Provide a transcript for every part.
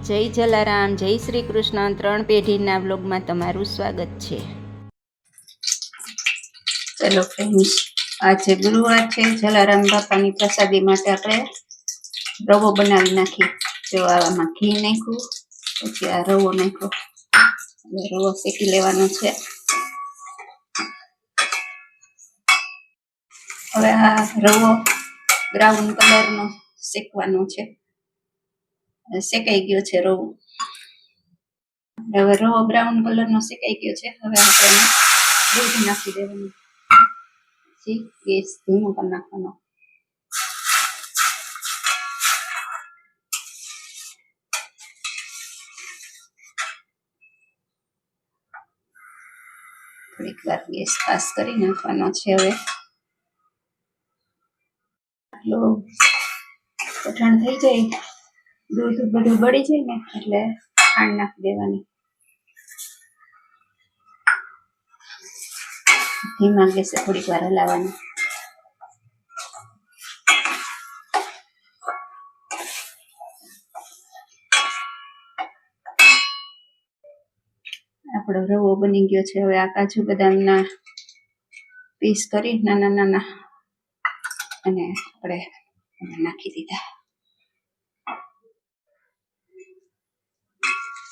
જય જલારામ, જય શ્રી કૃષ્ણ. 3 પેઢીના વ્લોગમાં તમારું સ્વાગત છે. ચલો ફ્રેન્ડ્સ, આજે ગુરુવાર છે. જલારામ બાપાની પ્રસાદી માટે આપણે રવો બનાવી નાખી. જો આવામાં ઘી નાખ્યું, પછી આ રવો નાખ્યો. રવો શેકી લેવાનો છે. હવે આ રવો બ્રાઉન કલરનો શેકવાનો છે. શેકાઈ ગયો છે રવો. હવે રવો બ્રાઉન કલરનો શેકાઈ ગયો છે. હવે આપણે દૂધ નાખી દેવાનું. પછી ગેસ ધીમો કરી નાખવાનો. થોડીક વાર ગેસ પાસ કરી નાખવાનો છે. હવે કઠણ થઈ જાય, દૂધ બધું બળી જાય ને એટલે ખાંડ નાખી દેવાની. ધીમા ગેસે થોડીક વાર હલાવવાની. આપણો રવો બની ગયો છે. હવે આ કાજુ બદામના પીસ કરી નાના નાના અને આપણે નાખી દીધા.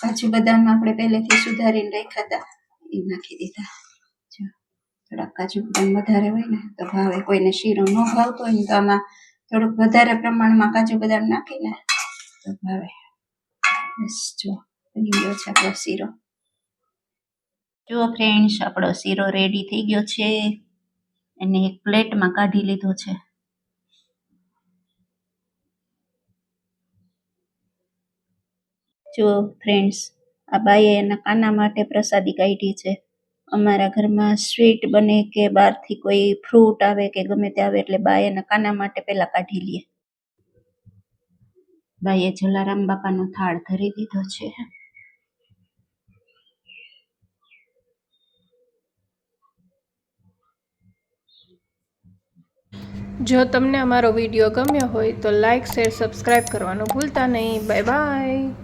કાજુ બદામ આપણે પહેલેથી સુધારીને રાખ્યા હતા, એ નાખી દીધા. થોડાક કાજુ બદામ વધારે હોય ને તો ભાવે. કોઈને શીરો ન ભાવતો હોય ને તો આમાં થોડુંક વધારે પ્રમાણમાં કાજુ બદામ નાખીને તો ભાવે. બસ જો બની ગયો છે આપણો શીરો. જો ફ્રેન્ડ્સ, આપણો શીરો રેડી થઈ ગયો છે. એને એક પ્લેટમાં કાઢી લીધો છે. જો ફ્રેન્ડ્સ, આ બાઈએ એના કાના માટે પ્રસાદી કાઢી છે. અમારા ઘરમાં સ્વીટ બને કે બહારથી કોઈ ફ્રૂટ આવે કે ગમે તે આવે એટલે બા એના કાના માટે પહેલા કાઢી લે. બાઈએ જલારામ બાપાનો થાળ ધરી દીધો છે. જો તમને અમારો વિડીયો ગમ્યો હોય તો લાઈક, શેર, સબસ્ક્રાઈબ કરવાનું ભૂલતા નહીં. Bye bye.